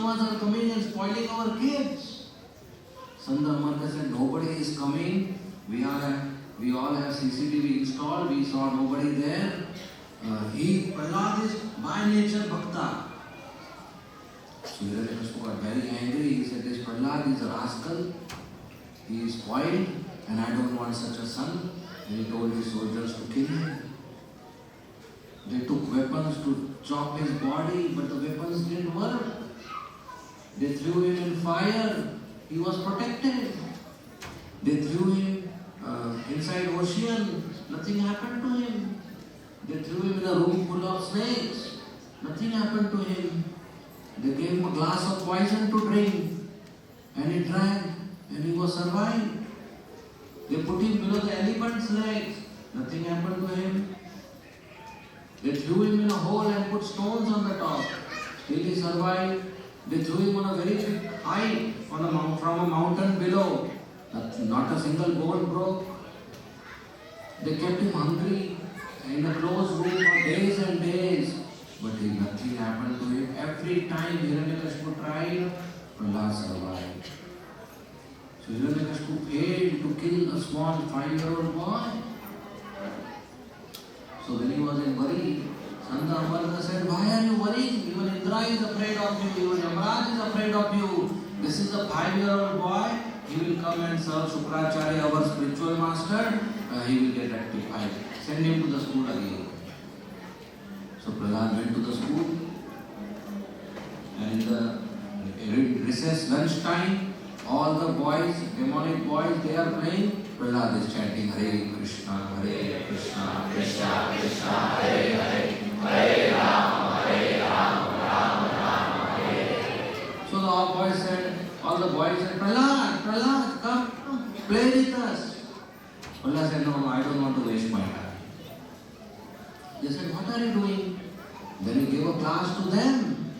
Vaishnavas are coming and spoiling our kids. Santa Amarka said, nobody is coming. We all have CCTV installed. We saw nobody there. Prahlad is by nature Bhakta. So Hiranyakashipu got very angry. He said, this Prahlad is a rascal. He is spoiled and I don't want such a son. And he told his soldiers to kill him. They took weapons to chop his body, but the weapons didn't work. They threw him in fire. He was protected. They threw him inside ocean. Nothing happened to him. They threw him in a room full of snakes. Nothing happened to him. They gave him a glass of poison to drink. And he drank. And he was survived. They put him below the elephant's legs. Nothing happened to him. They threw him in a hole and put stones on the top. Still he survived. They threw him on a very big height from a mountain below. Not a single bone broke. They kept him hungry in a closed room for days and days. But nothing happened to him. Every time Hiranyakashipu tried, Prahlad survived. So Hiranyakashipu failed to kill a small 5-year-old boy. So when he was in worry, Santa Amarka said, why are you worrying? Even Indra is afraid of you. Even Yamaraj is afraid of you. This is a 5-year-old boy. He will come and serve Shukracharya, our spiritual master. He will get rectified. Send him to the school again. So Prahlad went to the school. And in the recess lunchtime, all the boys, demonic boys, they are playing. Prahlad is chanting Hare Krishna, Krishna Krishna, Hare Hare, Hare Rama, Rama Rama, Hare. So all the boys said, Prahlad, come, play with us. Prahlad said, no, I don't want to waste my time. They said, what are you doing? Then he gave a class to them.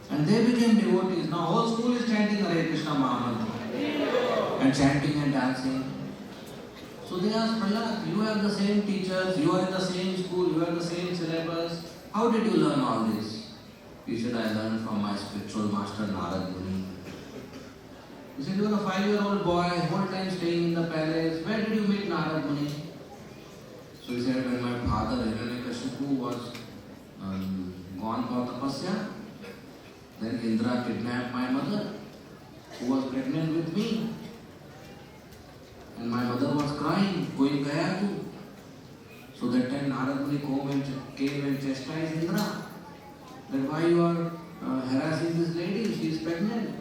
And they became devotees. Now whole school is chanting Hare Krishna Mahamantra. And chanting and dancing. So they asked Prahlad, you have the same teachers, you are in the same school, you have the same syllabus. How did you learn all this? He said, I learned from my spiritual master Narad Muni. He said, you are a 5-year-old boy, whole time staying in the palace. Where did you meet Narad Muni? So he said, when my father Hiranyakashipu was gone for tapasya, then Indra kidnapped my mother, who was pregnant with me. And my mother was crying, going Gaya to. So that time Narad Muni came and chastised Indra. That why you are harassing this lady? She is pregnant.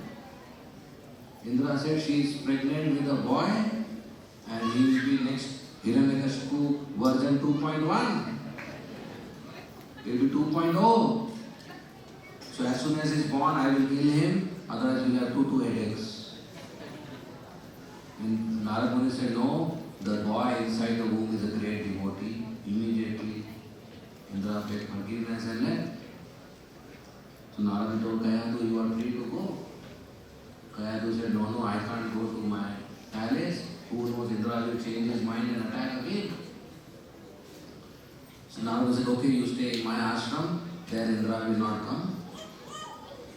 Indra said she is pregnant with a boy and he will be next Hiranyakashipu version 2.1. He will be 2.0. So as soon as he is born, I will kill him, otherwise we will have two headaches. And Narad Muni said, no, the boy inside the womb is a great devotee. Immediately, Indra begged forgiveness and left. So Narad told Kayadu, you are free to go. Kayadu said, no, I can't go to my palace. Who knows, Indra will change his mind and attack again. So Narad said, okay, you stay in my ashram, there Indra will not come.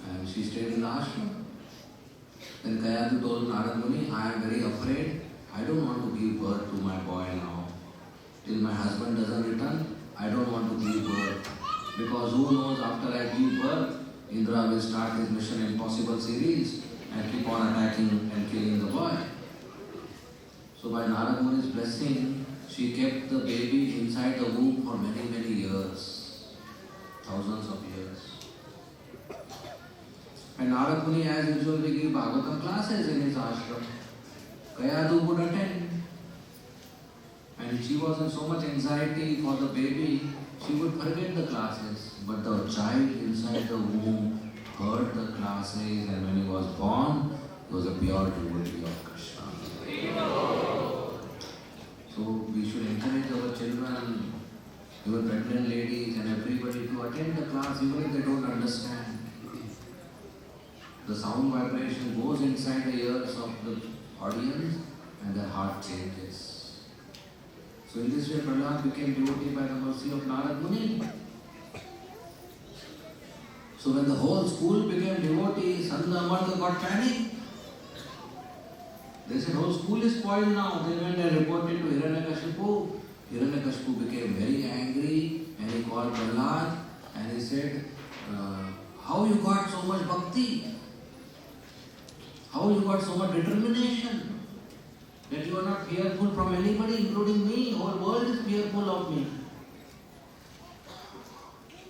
And she stayed in the ashram. Then Kayadu told Narad Muni, I am very afraid. I don't want to give birth to my boy now. Till my husband doesn't return, I don't want to give birth. Because who knows, after I give birth, Indra will start his Mission Impossible series and keep on attacking and killing the boy. So by Narad Muni's blessing, she kept the baby inside the womb for many, many years. Thousands of years. And Narad Muni as usual gave Bhagavatam classes in his ashram. Kayadu would attend. And she was in so much anxiety for the baby, she would forget the classes. But the child inside the womb heard the classes, and when he was born, he was a pure devotee of Krishna. So we should encourage our children, even pregnant ladies and everybody to attend the class even if they don't understand. The sound vibration goes inside the ears of the audience and their heart changes. So in this way Prahlad became devotee by the mercy of Narad Muni. So when the whole school became devotee, Devamata got panicked. They said, whole school is spoiled now. They went and reported to Hiranyakashipu. Hiranyakashipu became very angry and he called Prahlad and he said, how you got so much bhakti? How you got so much determination? That you are not fearful from anybody, including me. Whole world is fearful of me.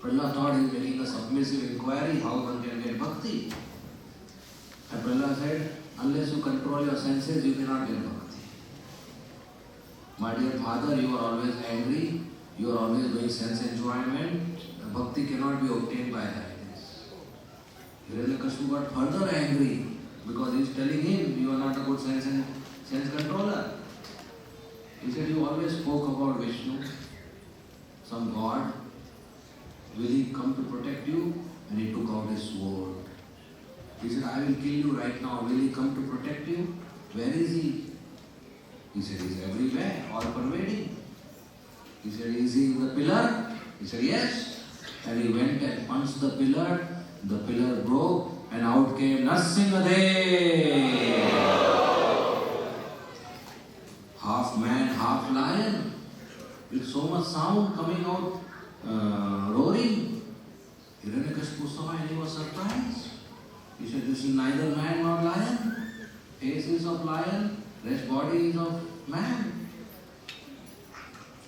Prahlad thought he was making a submissive inquiry, how one can get bhakti. And Prahlad said, unless you control your senses, you cannot get bhakti. My dear father, you are always angry, you are always doing sense enjoyment. Bhakti cannot be obtained by like this. Hiranyakashipu got further angry because he is telling him, you are not a good sense controller. He said, you always spoke about Vishnu, some god. Will he come to protect you? And he took out his sword. He said, I will kill you right now. Will he come to protect you? Where is he? He said, he is everywhere, all pervading. He said, is he in the pillar? He said, yes. And he went and punched the pillar broke, and out came Narsingadev. Half man, half lion, with so much sound coming out, roaring. Hiranyakashipu saw and he was surprised. He said, this is neither man nor lion. Face is of lion, rest body is of man.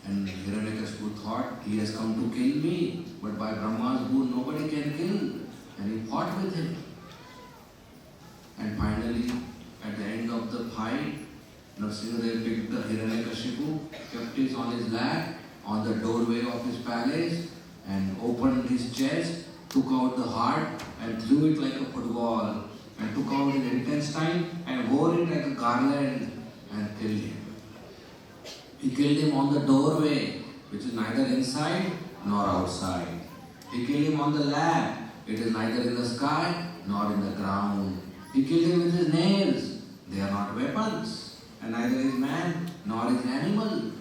And Hiranyakashipu thought, he has come to kill me, but by Brahma's boon nobody can kill. And he fought with him. And finally, at the end of the fight, Narsingadev picked the Hiranyakashipu, kept it on his lap, on the doorway of his palace, and opened his chest, took out the heart and threw it like a football, and took out his intestine and wore it like a garland and killed him. He killed him on the doorway, which is neither inside nor outside. He killed him on the lap. It is neither in the sky nor in the ground. He killed him with his nails. They are not weapons. And neither is man nor is animal.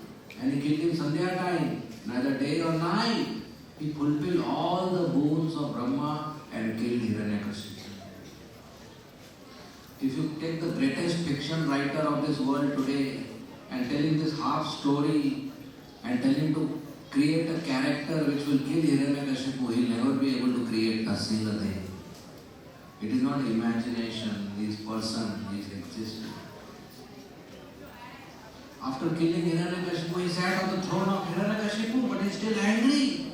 And he killed him Sandhya time, neither day or night. He fulfilled all the boons of Brahma and killed Hiranyakashipu. If you take the greatest fiction writer of this world today and tell him this half story and tell him to create a character which will kill Hiranyakashipu, he will never be able to create a single thing. It is not imagination, he is person, he is existing. After killing Hiranyakashipu, he sat on the throne of Hiranyakashipu, but he is still angry.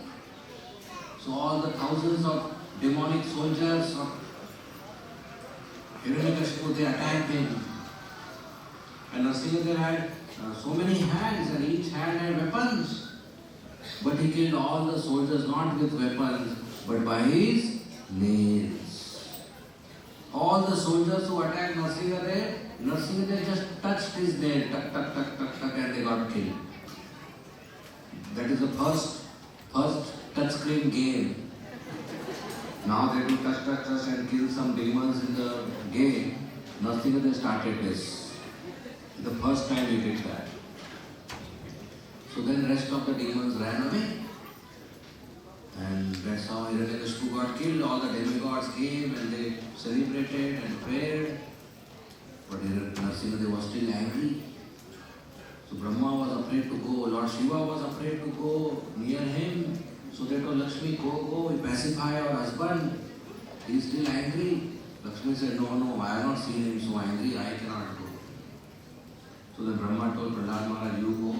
So all the thousands of demonic soldiers of Hiranyakashipu, they attacked him. And Narsingadev had so many hands, and each hand had weapons. But he killed all the soldiers not with weapons, but by his nails. All the soldiers who attacked Narsingadev just touched his nail, tuck, tuck, tuck, tuck, tuck, and they got killed. That is the first touchscreen game. Now they do touch, touch, touch and kill some demons in the game. Narsingadev started this. The first time he did that. So then rest of the demons ran away. And that's how Hiranyakashipu got killed. All the demigods came and they celebrated and prayed. But Narsingadev was still angry. So Brahma was afraid to go. Lord Shiva was afraid to go near him. So they told Lakshmi, go, we pacify our husband. He is still angry. Lakshmi said, no, I have not seen him so angry, I cannot go. So then Brahma told Prahlad Maharaj, you go.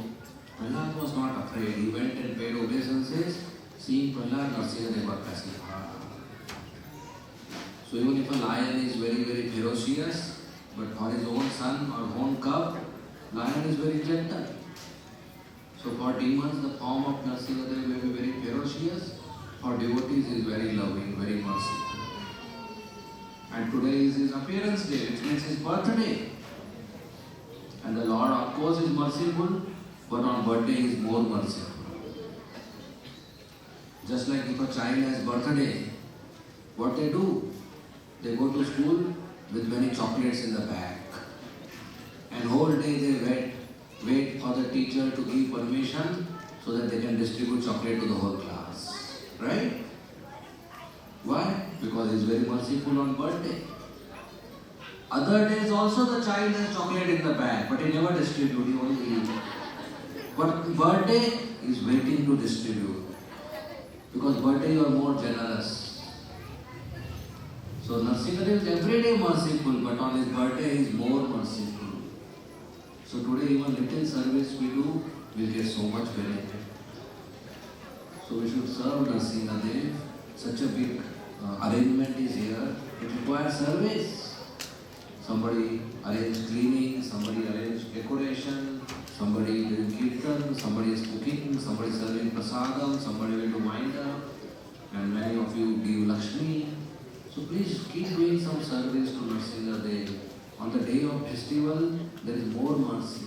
Prahlad was not afraid. He went and paid obeisances. Seeing Prahlad, Narsingadev got pacified. So even if a lion is very, very ferocious, but for his own son or own cub, lion is very gentle. So for demons, the form of Narsingadev may be very ferocious. For devotees, he is very loving, very merciful. And today is his appearance day, which means his birthday. And the Lord, of course, is merciful, but on birthday he is more merciful. Just like if a child has birthday, what they do? They go to school with many chocolates in the bag. And whole day they wait for the teacher to give permission so that they can distribute chocolate to the whole class. Right? Why? Because he is very merciful on birthday. Other days also the child has chocolate in the bag, but he never distribute, he only eat. But birthday is waiting to distribute. Because birthday you are more generous. So Nrsimhadev is every day merciful, but on his birthday he is more merciful. So today even little service we do, we'll get so much benefit. So we should serve Nrsimhadev. Such a big arrangement is here. It requires service. Somebody arrange cleaning, somebody arrange decoration, somebody doing kirtan, somebody is cooking, somebody serving prasadam, somebody will do minda, and many of you give Lakshmi. So please keep doing some service to Nrsimhadev. On the day of festival, there is more mercy.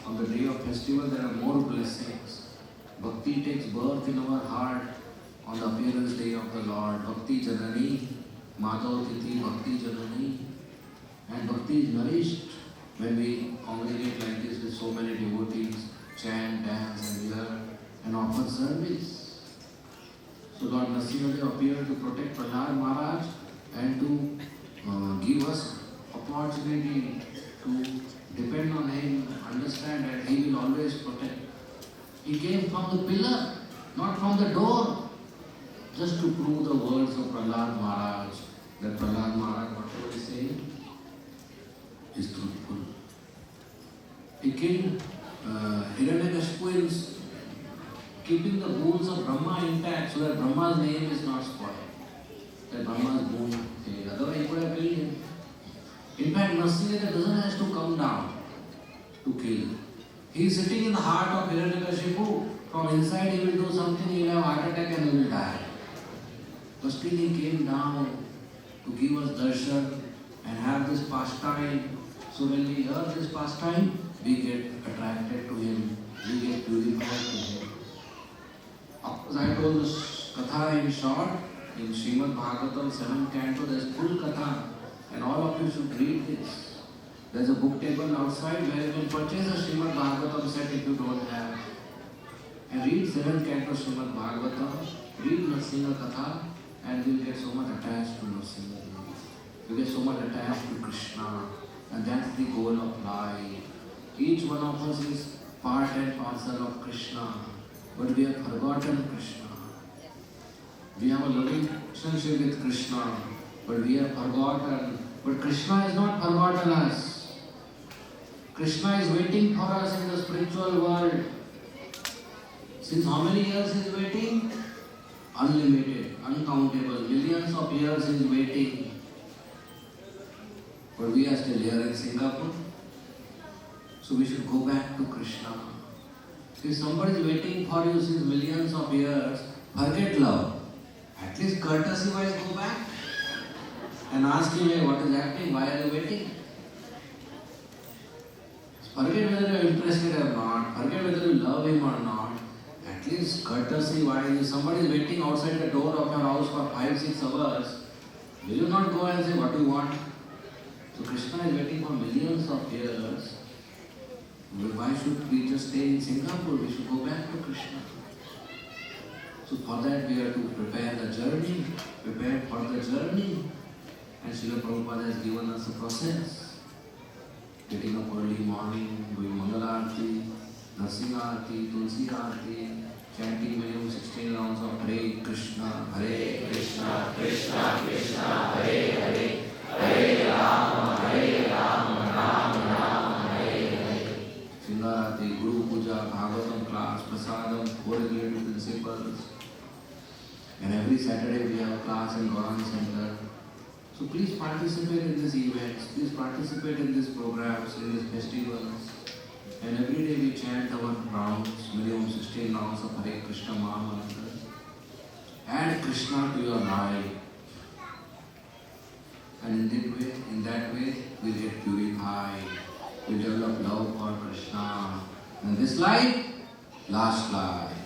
On the day of festival, there are more blessings. Bhakti takes birth in our heart on the appearance day of the Lord. Bhakti Janani, Madhav Tithi Bhakti Janani. And Bhakti is nourished when we congregate like this with so many devotees, chant, dance and hear and offer service. So Lord Nrsimhadev appeared to protect Prahlad Maharaj and to give us opportunity to depend on him, understand that he will always protect. He came from the pillar, not from the door, just to prove the words of Prahlad Maharaj, that Prahlad Maharaj, whatever he is saying, is truthful. He killed Hiranyakashipu is keeping the bones of Brahma intact so that Brahma's name is not spoiled. That Brahma's bone is, otherwise he could have killed him. In fact, Nrsimhadev doesn't have to come down to kill. He is sitting in the heart of Hiranyakashipu. From inside he will do something, he will have heart attack and he will die. But still he came down to give us darshan and have this pastime. So when we hear this pastime, we get attracted to him, we get purified to him. As I told this katha in short, in Srimad Bhagavatam 7th canto, there is full katha and all of you should read this. There is a book table outside where you can purchase a Srimad Bhagavatam set if you don't have. And read 7th canto Srimad Bhagavatam, read Nrsimha Katha and you will get so much attached to Nrsimha. You get so much attached to Krishna, and that's the goal of life. Each one of us is part and parcel of Krishna, but we have forgotten Krishna. We have a loving relationship with Krishna, but we have forgotten. But Krishna has not forgotten us. Krishna is waiting for us in the spiritual world. Since how many years he is waiting? Unlimited, uncountable, millions of years he is waiting. But we are still here in Singapore. So we should go back to Krishna. If somebody is waiting for you since millions of years, forget love. At least courtesy wise go back and ask him, hey, what is happening? Why are you waiting? Forget whether you are interested or not. Forget whether you love him or not. At least courtesy wise, if somebody is waiting outside the door of your house for 5-6 hours, will you not go and say what you want? So Krishna is waiting for millions of years. Why should we just stay in Singapore? We should go back to Krishna. So for that we have to prepare the journey, prepare for the journey. And Srila Prabhupada has given us a process. Getting up early morning, doing Mangala Aarti, Nrsimha Aarti, Tulsi Aarti, chanting minimum 16 rounds of Hare Krishna, Krishna Krishna, Hare Hare, Hare Rama, Rama Rama, Hare Hare. Singarati, Guru Puja, Bhagavatam class, Prasadam, 4 related principles. And every Saturday we have a class in Gaurang Center. So please participate in these events, please participate in these programs, in these festivals. And every day we chant our rounds, minimum 16 rounds of Hare Krishna Maha Mantra. Add Krishna to your life. And in that way, we get purified. We develop love for Krishna. And this life, last life,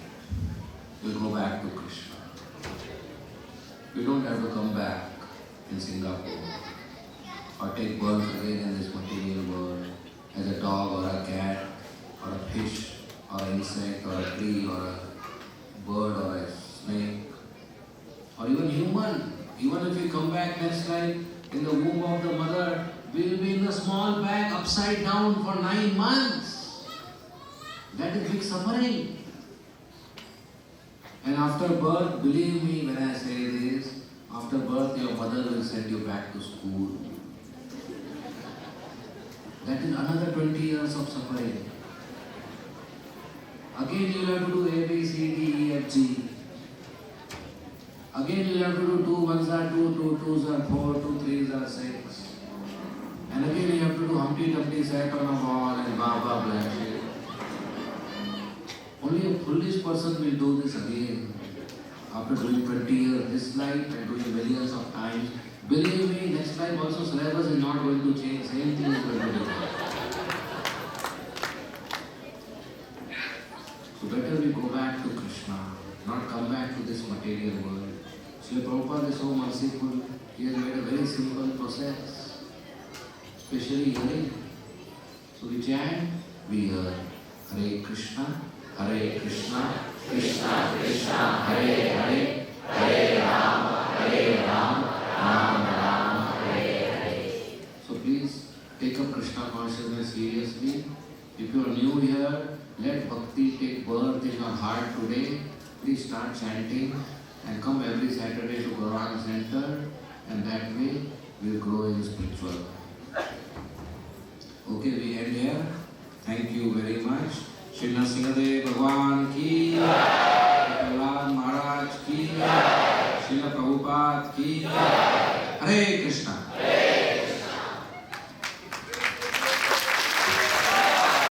we'll go back to Krishna. We don't have to come back in Singapore or take birth again in this material world as a dog or a cat or a fish or an insect or a tree or a bird or a snake or even human. Even if we come back next life, in the womb of the mother, will be in the small bag upside down for 9 months. That is big suffering. And after birth, believe me when I say this, after birth your mother will send you back to school. That is another 20 years of suffering. Again you have to do A, B, C, D, E, F, G. Again you have to do 2 1s are 2, 2 2s are 4, 2 3s are 6. And again you have to do Humpty Dumpty sat on a wall and Baba black sheep. Only a foolish person will do this again. After doing 20 years this life and doing millions of times, believe me, next life also syllabus is not going to change. Same thing is going to be done. So better we go back to Krishna, not come back to this material world. Srila Prabhupada is so merciful. He has made a very simple process, especially hearing. So we chant, we hear Hare Krishna, Krishna Krishna, Hare Hare, Hare Rama, Rama Rama, Hare Hare. So please take up Krishna consciousness seriously. If you are new here, let bhakti take birth in your heart today. Please start chanting and come every Saturday to Gauranga Center, and that way we will grow in spiritual. Okay, we end here. Thank you very much. Shri Nrsimhadev Bhagwan ki, Prahlad Maharaj ki, Srila Prabhupada ki. Hare Krishna.